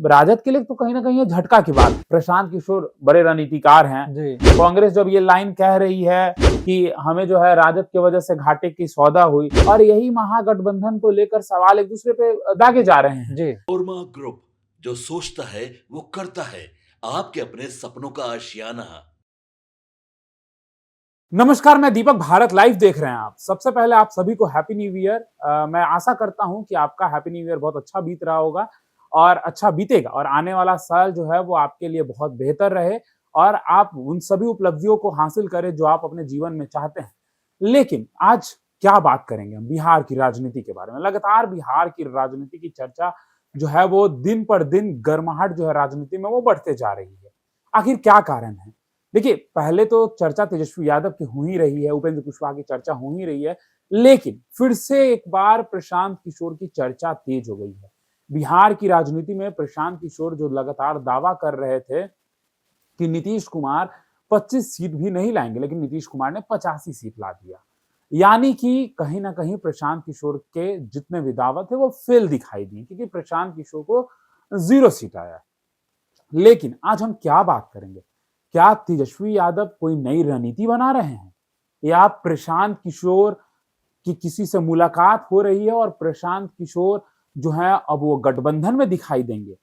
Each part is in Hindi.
राजद के लिए तो कहीं ना कहीं ये झटका की बात। प्रशांत किशोर बड़े रणनीतिकार हैं जी। कांग्रेस जब ये लाइन कह रही है कि हमें जो है राजद की वजह से घाटे की सौदा हुई, और यही महागठबंधन को लेकर सवाल एक दूसरे पे दागे जा रहे हैं। जी। ओरमा ग्रुप, जो सोचता है वो करता है, आपके अपने सपनों का आशियाना। नमस्कार, मैं दीपक, भारत लाइव देख रहे हैं आप। सबसे पहले आप सभी को हैप्पी न्यू ईयर। मैं आशा करता हूं कि आपका हैप्पी न्यू ईयर बहुत अच्छा बीत रहा होगा और अच्छा बीतेगा, और आने वाला साल जो है वो आपके लिए बहुत बेहतर रहे और आप उन सभी उपलब्धियों को हासिल करें जो आप अपने जीवन में चाहते हैं। लेकिन आज क्या बात करेंगे हम बिहार की राजनीति के बारे में। लगातार बिहार की राजनीति की चर्चा जो है वो दिन पर दिन गर्माहट जो है राजनीति में वो बढ़ते जा रही है। आखिर क्या कारण है? देखिए, पहले तो चर्चा तेजस्वी यादव की हो ही रही है, उपेंद्र कुशवाहा की चर्चा हो ही रही है, लेकिन फिर से एक बार प्रशांत किशोर की चर्चा तेज हो गई है। बिहार की राजनीति में प्रशांत किशोर जो लगातार दावा कर रहे थे कि नीतीश कुमार 25 सीट भी नहीं लाएंगे, लेकिन नीतीश कुमार ने 85 सीट ला दिया। यानी कि कहीं ना कहीं प्रशांत किशोर के जितने भी दावा थे वो फेल दिखाई दिए, क्योंकि प्रशांत किशोर को 0 सीट आया। लेकिन आज हम क्या बात करेंगे? क्या तेजस्वी यादव कोई नई रणनीति बना रहे हैं, या प्रशांत किशोर की किसी से मुलाकात हो रही है और प्रशांत किशोर जो है अब वो गठबंधन में दिखाई देंगे,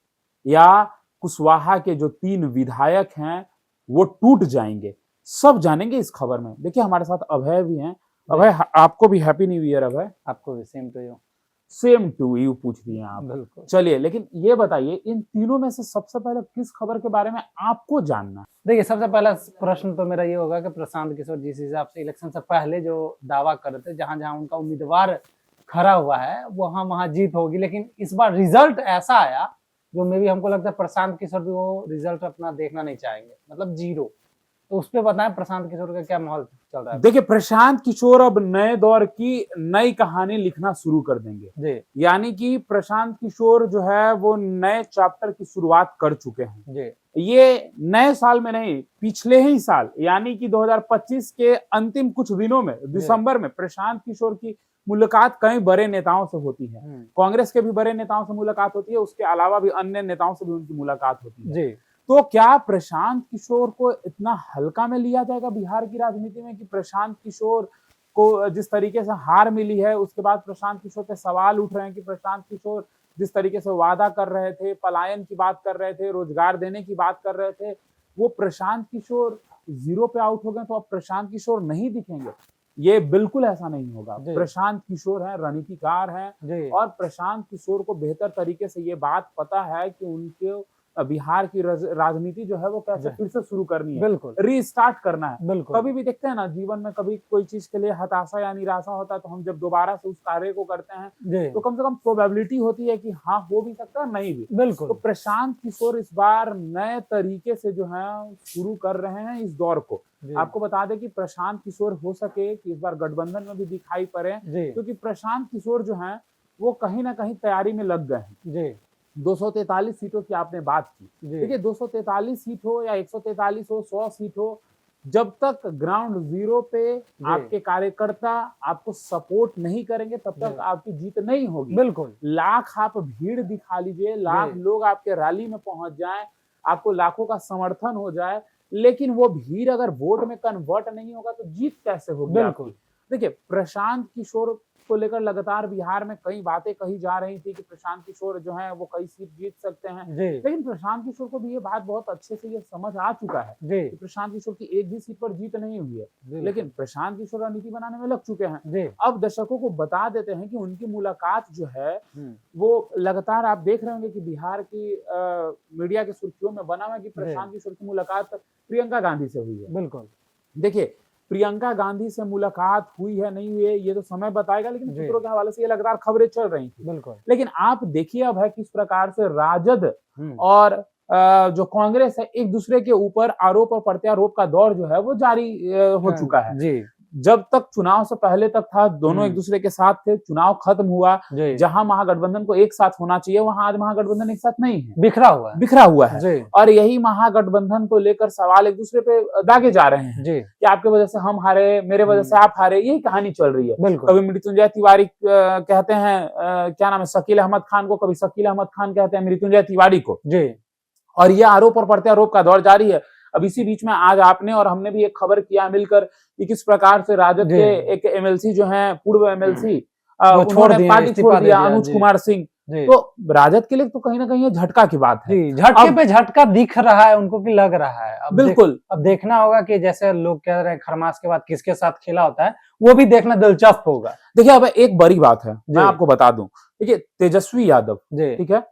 या कुशवाहा के जो 3 विधायक हैं वो टूट जाएंगे? सब जानेंगे इस खबर में। देखिए, हमारे साथ अभय भी हैं। अभय, आपको भी हैप्पी न्यू ईयर। अभय, आपको भी same to you. Same to you पूछ दिए आप। बिल्कुल। चलिए, लेकिन ये बताइए, इन तीनों में से सबसे पहले किस खबर के बारे में आपको जानना है? देखिए, सबसे पहला प्रश्न तो मेरा ये होगा कि प्रशांत किशोर जिस हिसाब से इलेक्शन से पहले जो दावा कर रहे थे, जहां जहां उनका उम्मीदवार खड़ा हुआ है वहां वहां जीत होगी, लेकिन इस बार रिजल्ट ऐसा आया जो मे भी हमको लगता है प्रशांत किशोर भी वो रिजल्ट अपना देखना नहीं चाहेंगे, मतलब 0। तो उस पर बताएं प्रशांत किशोर का क्या माहौल चल रहा है? देखिए, प्रशांत किशोर अब नए दौर की नई कहानी लिखना शुरू कर देंगे। जी। यानी कि प्रशांत किशोर जो है वो नए चैप्टर की शुरुआत कर चुके हैं। जी। ये नए साल में नहीं, पिछले ही साल यानी कि 2025 के अंतिम कुछ दिनों में, दिसंबर में, प्रशांत किशोर की मुलाकात कई बड़े नेताओं से होती है। कांग्रेस के भी बड़े नेताओं से मुलाकात होती है, उसके अलावा भी अन्य नेताओं से भी उनकी मुलाकात होती है। जी। तो क्या प्रशांत किशोर को इतना हल्का में लिया जाएगा बिहार की राजनीति में, कि प्रशांत किशोर को जिस तरीके से हार मिली है उसके बाद प्रशांत किशोर पे सवाल उठ रहे हैं कि प्रशांत किशोर जिस तरीके से वादा कर रहे थे, पलायन की बात कर रहे थे, रोजगार देने की बात कर रहे थे, वो प्रशांत किशोर 0 पे आउट हो गए, तो अब प्रशांत किशोर नहीं दिखेंगे? ये बिल्कुल ऐसा नहीं होगा। प्रशांत किशोर है, रणनीतिकार हैं, और प्रशांत किशोर को बेहतर तरीके से ये बात पता है कि उनके बिहार की राजनीति जो है वो कैसे फिर से शुरू करनी है, बिल्कुल रीस्टार्ट करना है। बिल्कुल। कभी भी देखते हैं ना जीवन में, कभी कोई चीज के लिए हताशा या निराशा होता है, तो हम जब दोबारा से उस कार्य को करते हैं तो कम से कम प्रोबेबिलिटी होती है कि हाँ हो भी सकता है, नहीं भी। बिल्कुल। तो प्रशांत किशोर इस बार नए तरीके से जो है शुरू कर रहे हैं इस दौर को। आपको बता दें कि प्रशांत किशोर हो सके कि इस बार गठबंधन में भी दिखाई पड़े, क्योंकि प्रशांत किशोर जो है वो कहीं ना कहीं तैयारी में लग गए हैं। 243 सीटों की आपने बात की। देखिए, 243 सीट हो या 143 हो, 100 सीट हो, जब तक ग्राउंड जीरो पे आपके कार्यकर्ता आपको सपोर्ट नहीं करेंगे तब तक आपकी जीत नहीं होगी। बिल्कुल। लाख आप भीड़ दिखा लीजिए, लाख लोग आपके रैली में पहुंच जाएं, आपको लाखों का समर्थन हो जाए, लेकिन वो भीड़ अगर वोट में कन्वर्ट नहीं होगा तो जीत कैसे होगी? बिल्कुल। देखिए, प्रशांत किशोर को लेकर लगातार बिहार में कई बातें कही जा रही थी कि प्रशांत किशोर जो है वो कई सीट जीत सकते हैं, लेकिन प्रशांत किशोर को भी ये बात बहुत अच्छे से ये समझ आ चुका है कि प्रशांत किशोर की एक भी सीट पर जीत नहीं हुई है, लेकिन प्रशांत किशोर रणनीति बनाने में लग चुके हैं। अब दर्शकों को बता देते हैं कि उनकी मुलाकात जो है वो लगातार आप देख रहे होंगे कि बिहार की मीडिया की सुर्खियों में बना हुआ कि प्रशांत किशोर की मुलाकात प्रियंका गांधी से हुई है। बिल्कुल। देखिए, प्रियंका गांधी से मुलाकात हुई है नहीं हुई है ये तो समय बताएगा, लेकिन सूत्रों के हवाले से ये लगातार खबरें चल रही थी। बिल्कुल। लेकिन आप देखिए अब है किस प्रकार से राजद और जो कांग्रेस है एक दूसरे के ऊपर आरोप और प्रत्यारोप का दौर जो है वो जारी हो चुका है। जब तक चुनाव से पहले तक था दोनों एक दूसरे के साथ थे, चुनाव खत्म हुआ, जी जहां महागठबंधन को एक साथ होना चाहिए वहां आज महागठबंधन एक साथ नहीं है, बिखरा हुआ है है। जी और यही महागठबंधन को लेकर सवाल एक दूसरे पे दागे जा रहे हैं जी कि आपके वजह से हम हारे, मेरे वजह से आप हारे, यही कहानी चल रही है। बिल्कुल कभी मृत्युंजय तिवारी कहते हैं क्या नाम है, शकील अहमद खान को, कभी शकील अहमद खान कहते हैं मृत्युंजय तिवारी को, जी और ये आरोप और प्रत्यारोप का दौर जारी है। अब इसी बीच में आज आपने और हमने भी एक खबर किया मिलकर कि किस प्रकार से राजद जी। के एक एमएलसी जो हैं, पूर्व एमएलसी, वो छोड़ उन्होंने दिए, पार्टी इस्तीफा छोड़ दे दिया, दिया, अनुज जी कुमार सिंह। जी तो राजद के लिए तो कहीं ना कहीं ये झटका की बात है। जी झटके अब पे झटका दिख रहा है उनको कि लग रहा है। बिल्कुल अब देखना होगा कि जैसे लोग कह रहे हैं खरमास के बाद किसके साथ खेला होता है, वो भी देखना दिलचस्प होगा। देखिए, अब एक बड़ी बात है, जी मैं आपको बता दूं। देखिए, तेजस्वी यादव, जी ठीक है,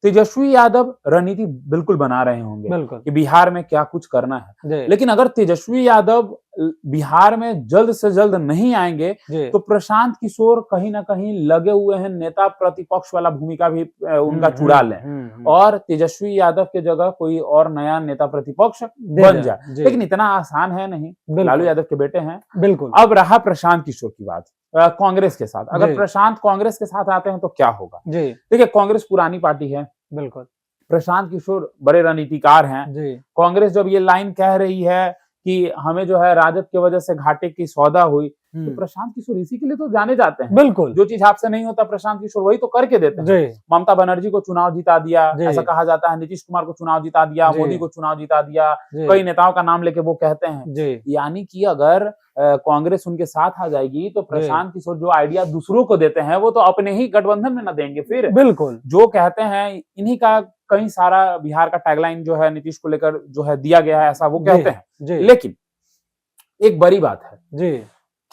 तेजस्वी यादव रणनीति बिल्कुल बना रहे होंगे बिल्कुल कि बिहार में क्या कुछ करना है, जी लेकिन अगर तेजस्वी यादव बिहार में जल्द से जल्द नहीं आएंगे जी तो प्रशांत किशोर कहीं ना कहीं लगे हुए हैं नेता प्रतिपक्ष वाला भूमिका भी उनका चुरा लें और तेजस्वी यादव के जगह कोई और नया नेता प्रतिपक्ष बन जाए। लेकिन इतना आसान है नहीं, लालू यादव के बेटे हैं। बिल्कुल अब रहा प्रशांत किशोर की बात, कांग्रेस के साथ, अगर जी प्रशांत कांग्रेस के साथ आते हैं तो क्या होगा। जी देखिए, कांग्रेस पुरानी पार्टी है, बिल्कुल प्रशांत किशोर बड़े रणनीतिकार हैं। जी कांग्रेस जब ये लाइन कह रही है कि हमें जो है राजद की वजह से घाटे की सौदा हुई, तो प्रशांत किशोर इसी के लिए तो जाने जाते हैं। बिल्कुल जो चीज आपसे नहीं होता प्रशांत किशोर वही तो करके देते हैं। जी ममता बनर्जी को चुनाव जिता दिया, जी ऐसा कहा जाता है, नीतीश कुमार को चुनाव जिता दिया, जी मोदी को चुनाव जिता दिया, जी कई नेताओं का नाम लेके वो कहते हैं। जी यानी कि अगर कांग्रेस उनके साथ आ जाएगी तो प्रशांत किशोर जो आइडिया दूसरों को देते हैं वो तो अपने ही गठबंधन में न देंगे। फिर बिल्कुल जो कहते हैं इन्हीं का कई सारा बिहार का टैगलाइन जो है नीतीश को लेकर जो है दिया गया है, ऐसा वो कहते हैं। जी लेकिन एक बड़ी बात है, जी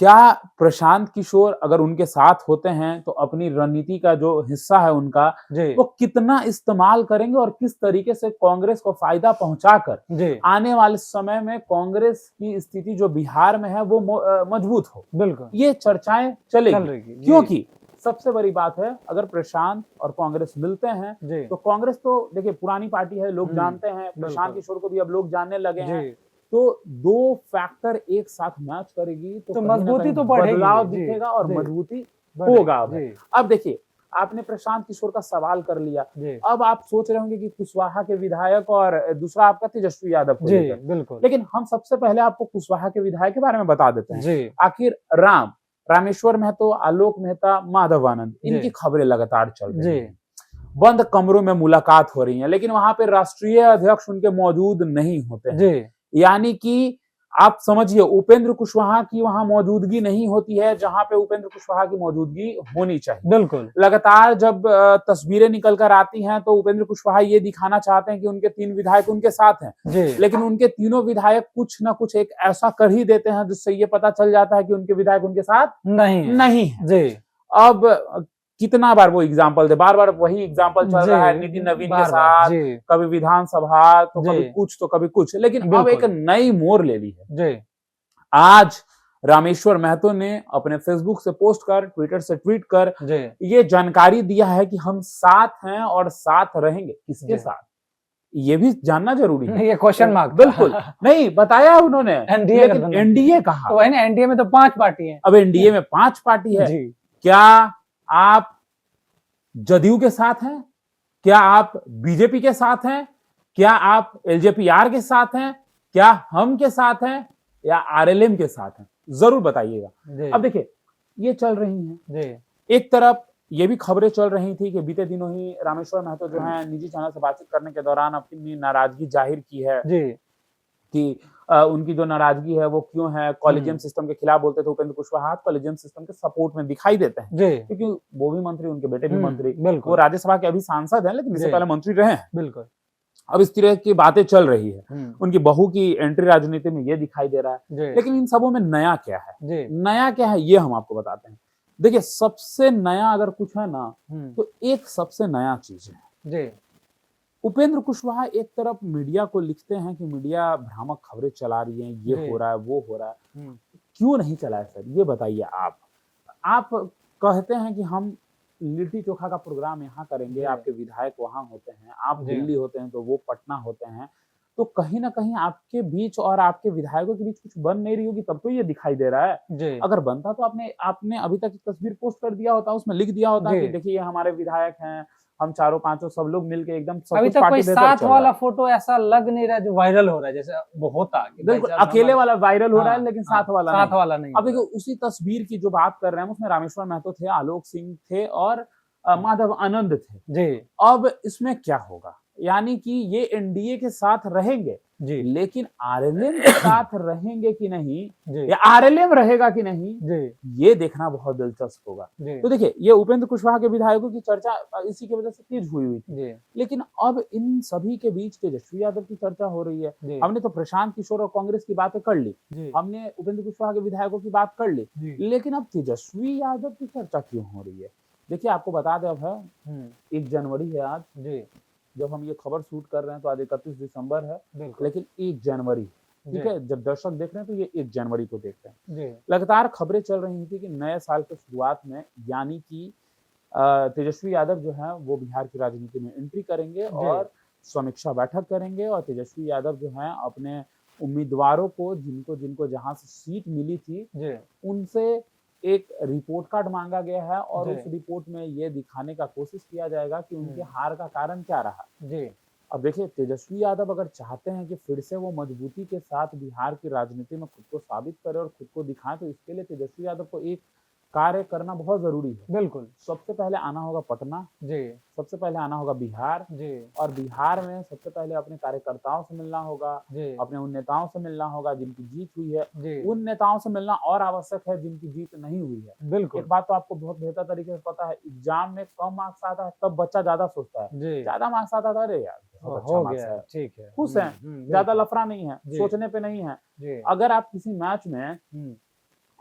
क्या प्रशांत किशोर अगर उनके साथ होते हैं तो अपनी रणनीति का जो हिस्सा है उनका, जी वो कितना इस्तेमाल करेंगे और किस तरीके से कांग्रेस को फायदा पहुंचाकर जी आने वाले समय में कांग्रेस की स्थिति जो बिहार में है वो मजबूत हो, बिल्कुल ये चर्चाएं चल चलेगी। रही जी क्योंकि सबसे बड़ी बात है, अगर प्रशांत और कांग्रेस मिलते हैं जी तो कांग्रेस तो देखिए पुरानी पार्टी है, लोग जानते हैं, प्रशांत बिल्कुल। किशोर को भी अब लोग जानने लगे हैं। जी तो दो फैक्टर एक साथ मैच करेगी तो कहीं ना मजबूती कहीं तो बढ़ेगी, बदलाव जी, दिखेगा और जी, मजबूती बढ़ेगी, होगा। जी अब देखिए, आपने प्रशांत किशोर का सवाल कर लिया, जी अब आप सोच रहे होंगे कि कुशवाहा के विधायक और दूसरा आपका तेजस्वी यादव को जी लेकर। बिल्कुल लेकिन हम सबसे पहले आपको कुशवाहा के विधायक के बारे में बता देते हैं। जी आखिर रामेश्वर महतो, आलोक मेहता, माधव आनंद, इनकी जी खबरें लगातार चल रही जी हैं। बंद कमरों में मुलाकात हो रही है, लेकिन वहां पे राष्ट्रीय अध्यक्ष उनके मौजूद नहीं होते हैं। जी यानी कि आप समझिए, उपेंद्र कुशवाहा की वहां मौजूदगी नहीं होती है जहां पे उपेंद्र कुशवाहा की मौजूदगी होनी चाहिए। बिल्कुल लगातार जब तस्वीरें निकल कर आती हैं तो उपेंद्र कुशवाहा ये दिखाना चाहते हैं कि उनके 3 विधायक उनके साथ हैं, जी लेकिन उनके तीनों विधायक कुछ ना कुछ एक ऐसा कर ही देते हैं जिससे ये पता चल जाता है कि उनके विधायक उनके साथ नहीं है। जी अब कितना बार वो एग्जाम्पल दे, बार बार वही एग्जाम्पल चल रहा है, नितिन नवीन के साथ, जी कभी विधानसभा तो जी कभी कुछ तो कभी कुछ, लेकिन अब बिल्कुल। एक नई मोड़ ले ली है। जी आज रामेश्वर महतो ने अपने फेसबुक से पोस्ट कर, ट्विटर से ट्वीट कर जी ये जानकारी दिया है कि हम साथ हैं और साथ रहेंगे। किसके जी। साथ, ये भी जानना जरूरी है। ये क्वेश्चन मार्क बिल्कुल नहीं बताया उन्होंने, एनडीए लेकिन गठबंधन। एनडीए कहा। तो वही ना, एनडीए में तो 5 पार्टी है। अब एनडीए में 5 पार्टी है। जी क्या आप जदयू के साथ हैं, क्या आप बीजेपी के साथ हैं, क्या आप एलजेपीआर के साथ हैं, क्या हम के साथ हैं या आरएलएम के साथ हैं, जरूर बताइएगा। जी अब देखिए, ये चल रही हैं। जी एक तरफ ये भी खबरें चल रही थी कि बीते दिनों ही रामेश्वर महतो जो है निजी चैनल से बातचीत करने के दौरान अपनी नाराजगी जाहिर की है जी कि उनकी जो नाराजगी है वो क्यों है, कॉलेजियम सिस्टम के खिलाफ बोलते थे उपेंद्र कुशवाहा, कॉलेजियम सिस्टम के सपोर्ट में दिखाई देते हैं, जी क्योंकि वो भी मंत्री, उनके बेटे भी मंत्री, वो बिल्कुल राज्यसभा के अभी सांसद हैं, लेकिन इससे जी। पहले मंत्री रहे हैं। बिल्कुल अब इस तरह की बातें चल रही है, हम्म, उनकी बहू की एंट्री राजनीति में ये दिखाई दे रहा है। जी लेकिन इन सबों में नया क्या है, जी नया क्या है ये हम आपको बताते हैं। देखिए, सबसे नया अगर कुछ है ना तो एक सबसे नया चीज है, जी उपेंद्र कुशवाहा एक तरफ मीडिया को लिखते हैं कि मीडिया भ्रामक खबरें चला रही है, ये जी। हो रहा है, वो हो रहा है। हम्म, क्यों नहीं चलाए सर, ये बताइए। आप कहते हैं कि हम लिट्टी चोखा का प्रोग्राम यहाँ करेंगे, जी। आपके विधायक वहां होते हैं, आप जी। दिल्ली होते हैं तो वो पटना होते हैं, तो कहीं ना कहीं आपके बीच और आपके विधायकों के बीच कुछ बन नहीं रही होगी, तब तो ये दिखाई दे रहा है। जी अगर बनता तो आपने आपने अभी तक एक तस्वीर पोस्ट कर दिया होता, उसमें लिख दिया होता जी कि देखिए ये हमारे विधायक हैं, हम चारों पांचों सब लोग मिलके एकदम सब अभी कुछ तक कोई पार्टी बेहतर साथ चल रहा वाला है। फोटो ऐसा लग नहीं रहा जो वायरल हो रहा है जैसे वो होता कि भाई बिल्कुल साहब अकेले हमारे वाला वायरल हो रहा है, हाँ लेकिन हाँ साथ वाला साथ नहीं। वाला नहीं अब हो रहा देखिए उसी तस्वीर की जो बात कर रहे हैं, उसमें रामेश्वर महतो थे, आलोक सिंह थे और माधव आनंद थे। जी अब इसमें क्या होगा, यानी कि ये एनडीए के साथ रहेंगे, जी लेकिन आरएलएम के साथ रहेंगे कि नहीं, जी या आरएलएम रहेगा कि नहीं, जी ये देखना बहुत दिलचस्प होगा। जी तो देखिए ये उपेंद्र कुशवाहा के विधायकों की चर्चा इसी की वजह से तेज हुई थी, जी लेकिन अब इन सभी के बीच तेजस्वी यादव की चर्चा हो रही है। जी हमने तो प्रशांत किशोर और कांग्रेस की बातें कर ली, जी हमने उपेंद्र कुशवाहा के विधायकों की बात कर ली, जी लेकिन अब तेजस्वी यादव की चर्चा क्यों हो रही है? देखिए आपको बता दें, अब है 1 जनवरी है आज, जी जब हम ये खबर शूट कर रहे हैं तो आज 31 दिसंबर है, बिल्कुल लेकिन 1 जनवरी, जी ठीक है, जब दर्शक देख रहे हैं तो ये 1 जनवरी को देख रहे हैं। जी लगातार खबरें चल रही थी कि नए साल के शुरुआत में, यानी कि तेजस्वी यादव जो है वो बिहार की राजनीति में एंट्री करेंगे जी और समीक्षा बैठक करेंगे, और तेजस्वी यादव जो है अपने उम्मीदवारों को, जिनको जिनको जहां से सीट मिली थी, जी उनसे एक रिपोर्ट कार्ड मांगा गया है और जी उस रिपोर्ट में ये दिखाने का कोशिश किया जाएगा कि उनके हम्म। हार का कारण क्या रहा। जी अब देखिए तेजस्वी यादव अगर चाहते हैं कि फिर से वो मजबूती के साथ बिहार की राजनीति में खुद को साबित करे और खुद को दिखाएं, तो इसके लिए तेजस्वी यादव को एक कार्य करना बहुत जरूरी है। बिल्कुल सबसे पहले आना होगा पटना, जी सबसे पहले आना होगा बिहार, जी और बिहार में सबसे पहले अपने कार्यकर्ताओं से मिलना होगा, जी अपने उन नेताओं से मिलना होगा जिनकी जीत हुई है, जी उन नेताओं से मिलना और आवश्यक है जिनकी जीत नहीं हुई है। बिल्कुल एक बात तो आपको बहुत बेहतर तरीके से पता है, एग्जाम में कम मार्क्स आता है तब बच्चा ज्यादा सोचता है, जी ज्यादा मार्क्स आता था, अरे यार बहुत अच्छा हो मार्क्स गया है, ठीक है खुश हैं, ज्यादा बिल्कुल लफड़ा नहीं है, जी सोचने पे नहीं है। जी अगर आप किसी मैच में हम्म,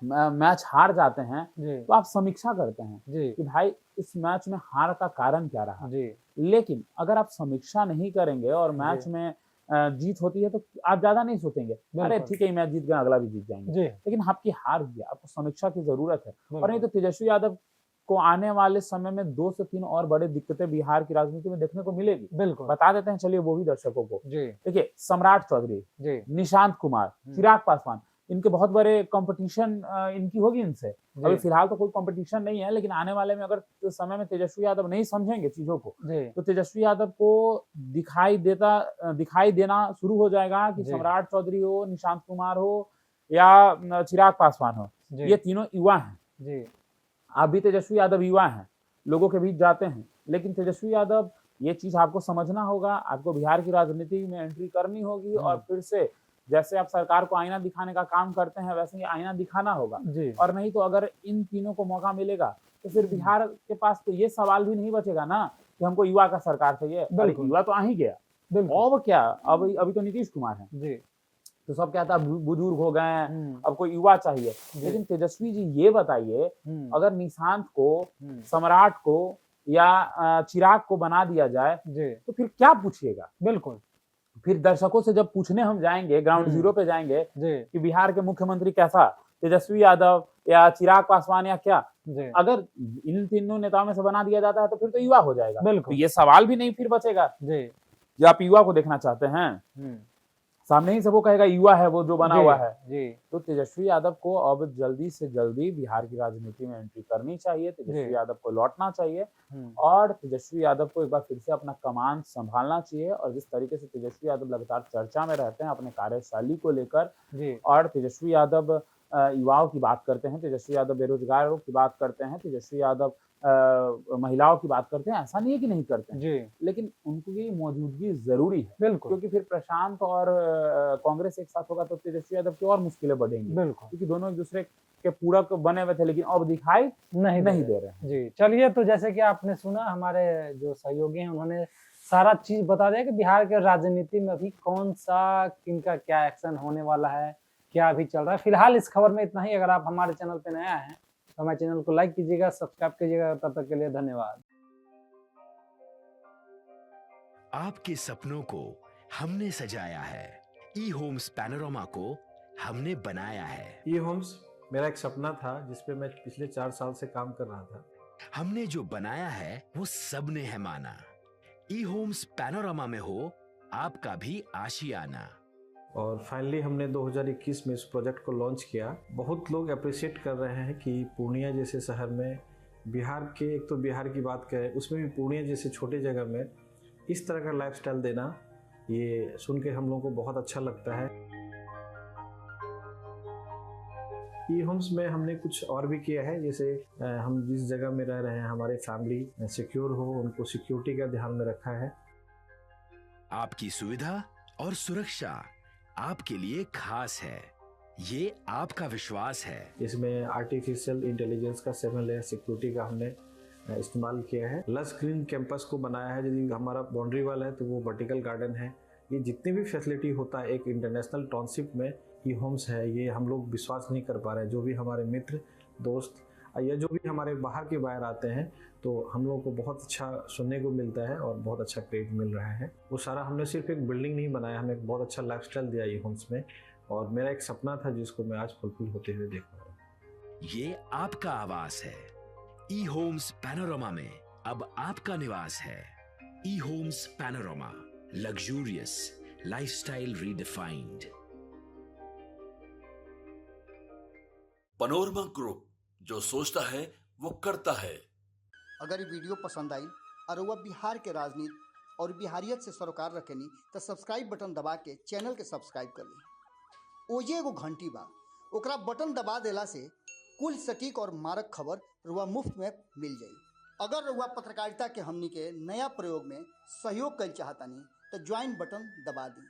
मैच हार जाते हैं, जी तो आप समीक्षा करते हैं जी कि भाई इस मैच में हार का कारण क्या रहा। जी लेकिन अगर आप समीक्षा नहीं करेंगे और मैच जी में जीत होती है, तो आप ज्यादा नहीं सोचेंगे, अरे बिल्कुल ठीक है ये मैच जीत गए, अगला भी जीत जाएंगे, जी लेकिन आपकी हार हुई है, आपको समीक्षा की जरूरत है। और नहीं बिल्कुल तो तेजस्वी यादव को आने वाले समय में 2 से 3 और बड़े दिक्कतें बिहार की राजनीति में देखने को मिलेगी। बिल्कुल बता देते हैं चलिए वो भी दर्शकों को। जी देखिए सम्राट चौधरी, जी निशांत कुमार, चिराग पासवान, इनके बहुत बड़े कंपटीशन इनकी होगी इनसे। अभी जी फिलहाल तो कोई कंपटीशन नहीं है, लेकिन आने वाले में अगर समय में तेजस्वी यादव नहीं समझेंगे चीजों को, जी तो तेजस्वी यादव को दिखाई देना शुरू हो जाएगा कि जी सम्राट चौधरी हो, निशांत कुमार हो या चिराग पासवान हो, जी ये तीनों युवा हैं। जी आप भी तेजस्वी यादव युवा हैं, लोगों के बीच जाते हैं, लेकिन तेजस्वी यादव, ये चीज आपको समझना होगा, आपको बिहार की राजनीति में एंट्री करनी होगी और फिर से जैसे आप सरकार को आईना दिखाने का काम करते हैं, वैसे ही आईना दिखाना होगा। जी और नहीं तो अगर इन तीनों को मौका मिलेगा, तो फिर बिहार के पास तो ये सवाल भी नहीं बचेगा ना कि हमको युवा का सरकार चाहिए। अरे बिल्कुल युवा तो आ ही गया, बिल्कुल अब क्या, अब अभी तो नीतीश कुमार है, जी तो सब कहता है बुजुर्ग हो गए हैं, हम्म, अब कोई युवा चाहिए। जी लेकिन तेजस्वी जी ये बताइए, अगर निशांत को, सम्राट को या चिराग को बना दिया जाए, जी तो फिर क्या पूछिएगा? बिल्कुल फिर दर्शकों से जब पूछने हम जाएंगे, ग्राउंड जीरो पे जाएंगे जी कि बिहार के मुख्यमंत्री कैसा, तेजस्वी यादव या चिराग पासवान या क्या, जी अगर इन तीनों नेताओं में से बना दिया जाता है तो फिर तो युवा हो जाएगा। तो बिल्कुल ये सवाल भी नहीं फिर बचेगा जी कि आप युवा को देखना चाहते हैं, सामने ही से वो कहेगा युवा है वो जो बना जी हुआ है। जी तो तेजस्वी यादव को अब जल्दी से जल्दी बिहार की राजनीति में एंट्री करनी चाहिए, तेजस्वी जी यादव को लौटना चाहिए और तेजस्वी यादव को एक बार फिर से अपना कमान संभालना चाहिए। और जिस तरीके से तेजस्वी यादव लगातार चर्चा में रहते हैं अपने कार्यशैली को लेकर, जी और तेजस्वी यादव युवाओं की बात करते हैं, तेजस्वी यादव बेरोजगारों की बात करते हैं, तेजस्वी यादव महिलाओं की बात करते हैं, ऐसा नहीं है कि नहीं करते हैं, जी लेकिन उनकी मौजूदगी जरूरी है, बिल्कुल क्योंकि फिर प्रशांत और कांग्रेस एक साथ होगा तो तेजस्वी यादव की और मुश्किलें बढ़ेंगी, बिल्कुल क्योंकि दोनों एक दूसरे के पूरक बने हुए थे, लेकिन अब दिखाई नहीं दे रहे हैं। जी चलिए, तो जैसे कि आपने सुना, हमारे जो सहयोगी हैं उन्होंने सारा चीज बता दिया कि बिहार के राजनीति में अभी कौन सा किनका क्या एक्शन होने वाला है, क्या अभी चल रहा है। फिलहाल इस खबर में इतना ही। अगर आप हमारे चैनल पे नया हैं तो हमारे चैनल को लाइक कीजिएगा, सब्सक्राइब कीजिएगा। तब तक के लिए धन्यवाद। आपके सपनों को हमने सजाया है, ई होम्स पैनोरामा को हमने बनाया है। ई होम्स मेरा एक सपना था जिस पे मैं पिछले 4 साल से काम कर रहा था। हमने जो बनाया है वो सबने है माना। ई होम्स पैनोरामा में हो आपका भी आशियाना। और फाइनली हमने 2021 में इस प्रोजेक्ट को लॉन्च किया। बहुत लोग अप्रिशिएट कर रहे हैं कि पूर्णिया जैसे शहर में, बिहार के, एक तो बिहार की बात करें उसमें भी पूर्णिया जैसे छोटे जगह में इस तरह का लाइफस्टाइल देना, ये सुन के हम लोगों को बहुत अच्छा लगता है। ई होम्स में हमने कुछ और भी किया है, जैसे हम जिस जगह में रह रहे हैं हमारे फैमिली सिक्योर हो, उनको सिक्योरिटी का ध्यान में रखा है। आपकी सुविधा और सुरक्षा आपके लिए खास है, ये आपका विश्वास है। इसमें आर्टिफिशियल इंटेलिजेंस का 7 लेयर सिक्योरिटी का हमने इस्तेमाल किया है। लस ग्रीन कैंपस को बनाया है। यदि हमारा बाउंड्री वाल है तो वो वर्टिकल गार्डन है। ये जितनी भी फैसिलिटी होता है एक इंटरनेशनल टाउनशिप में, ई होम्स है, ये हम लोग विश्वास नहीं कर पा रहे हैं। जो भी हमारे मित्र दोस्त या जो भी हमारे बाहर के बाहर आते हैं तो हम लोगों को बहुत अच्छा सुनने को मिलता है और बहुत अच्छा क्रेडिट मिल रहा है। वो सारा हमने सिर्फ एक बिल्डिंग नहीं बनाया, हमें एक बहुत अच्छा लाइफस्टाइल दिया ई होम्स में, और मेरा एक सपना था जिसको मैं आज फुलफिल होते हुए देख रहा हूँ। ये आपका आवास है। ई होम्स पैनोरामा में अब आपका निवास है। E homes Panorama, luxurious lifestyle redefined. Panorama group, जो सोचता है वो करता है। अगर ये वीडियो पसंद आई और वह बिहार के राजनीति और बिहारियत से सरोकार रखेनी तो सब्सक्राइब बटन दबा के चैनल के सब्सक्राइब कर ली। ओजे एगो घंटी बा, ओकरा बटन दबा देला से कुल सटीक और मारक खबर रुआ मुफ्त में मिल जाई। अगर रुआ पत्रकारिता के हमनी के नया प्रयोग में सहयोग कर चाहतानी तो ज्वाइन बटन दबा दी।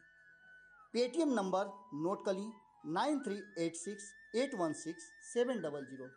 पेटीएम नंबर नोट कर ली 9386816700।